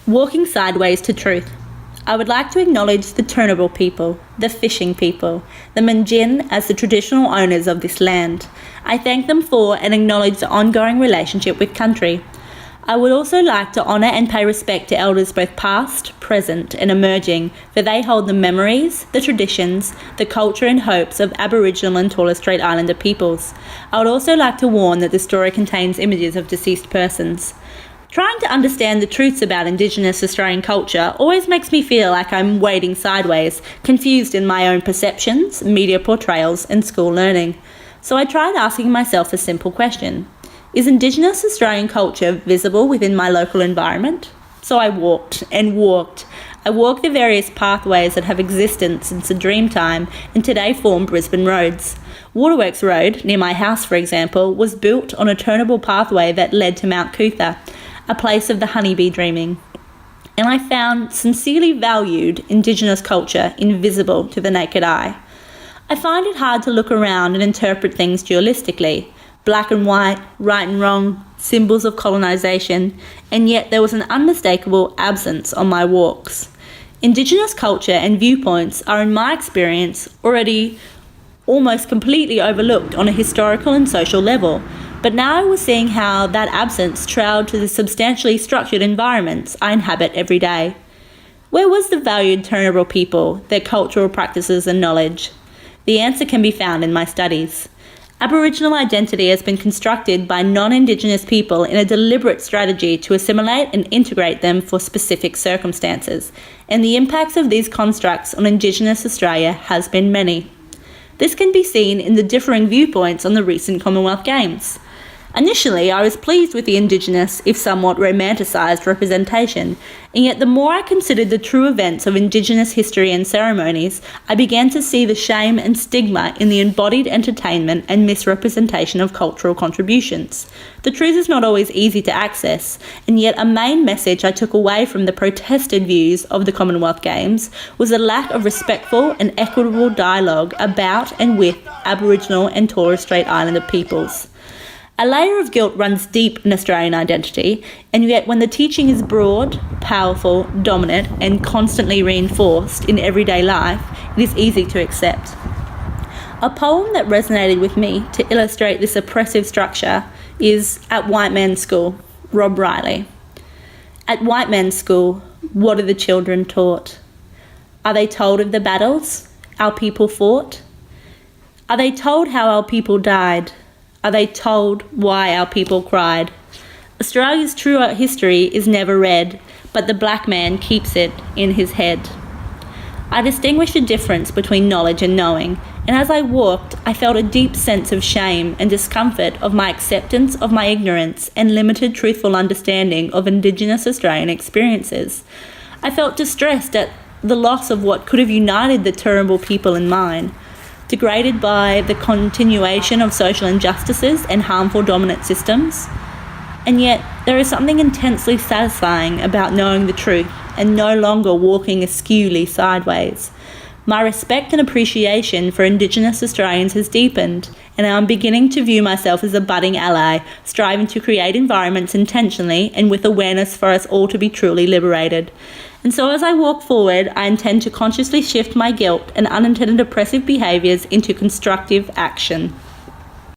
Walking sideways to truth. I would like to acknowledge the Turrbal people, the fishing people, the Mandjin as the traditional owners of this land. I thank them for and acknowledge the ongoing relationship with country. I would also like to honour and pay respect to elders both past, present and emerging, for they hold the memories, the traditions, the culture and hopes of Aboriginal and Torres Strait Islander peoples. I would also like to warn that the story contains images of deceased persons. Trying to understand the truths about Indigenous Australian culture always makes me feel like I'm wading sideways, confused in my own perceptions, media portrayals and school learning. So I tried asking myself a simple question. Is Indigenous Australian culture visible within my local environment? So I walked and walked. I walked the various pathways that have existed since the dream time and today form Brisbane roads. Waterworks Road, near my house for example, was built on a turnable pathway that led to Mount Cootha, a place of the honeybee dreaming. And I found sincerely valued Indigenous culture invisible to the naked eye. I find it hard to look around and interpret things dualistically, black and white, right and wrong, symbols of colonisation, and yet there was an unmistakable absence on my walks. Indigenous culture and viewpoints are, in my experience, already almost completely overlooked on a historical and social level. But now I was seeing how that absence trailed to the substantially structured environments I inhabit every day. Where was the valued Turrbal people, their cultural practices and knowledge? The answer can be found in my studies. Aboriginal identity has been constructed by non-Indigenous people in a deliberate strategy to assimilate and integrate them for specific circumstances, and the impacts of these constructs on Indigenous Australia has been many. This can be seen in the differing viewpoints on the recent Commonwealth Games. Initially, I was pleased with the Indigenous, if somewhat romanticised representation, and yet the more I considered the true events of Indigenous history and ceremonies, I began to see the shame and stigma in the embodied entertainment and misrepresentation of cultural contributions. The truth is not always easy to access, and yet a main message I took away from the protested views of the Commonwealth Games was a lack of respectful and equitable dialogue about and with Aboriginal and Torres Strait Islander peoples. A layer of guilt runs deep in Australian identity, and yet when the teaching is broad, powerful, dominant, and constantly reinforced in everyday life, it is easy to accept. A poem that resonated with me to illustrate this oppressive structure is At White Man's School, Rob Riley. At White Man's School, what are the children taught? Are they told of the battles our people fought? Are they told how our people died? Are they told why our people cried? Australia's true history is never read, but the black man keeps it in his head. I distinguished a difference between knowledge and knowing, and as I walked, I felt a deep sense of shame and discomfort of my acceptance of my ignorance and limited truthful understanding of Indigenous Australian experiences. I felt distressed at the loss of what could have united the Turrbal people in mine. Degraded by the continuation of social injustices and harmful dominant systems. And yet, there is something intensely satisfying about knowing the truth and no longer walking askewly sideways. My respect and appreciation for Indigenous Australians has deepened, and I am beginning to view myself as a budding ally, striving to create environments intentionally and with awareness for us all to be truly liberated. And so as I walk forward, I intend to consciously shift my guilt and unintended oppressive behaviours into constructive action.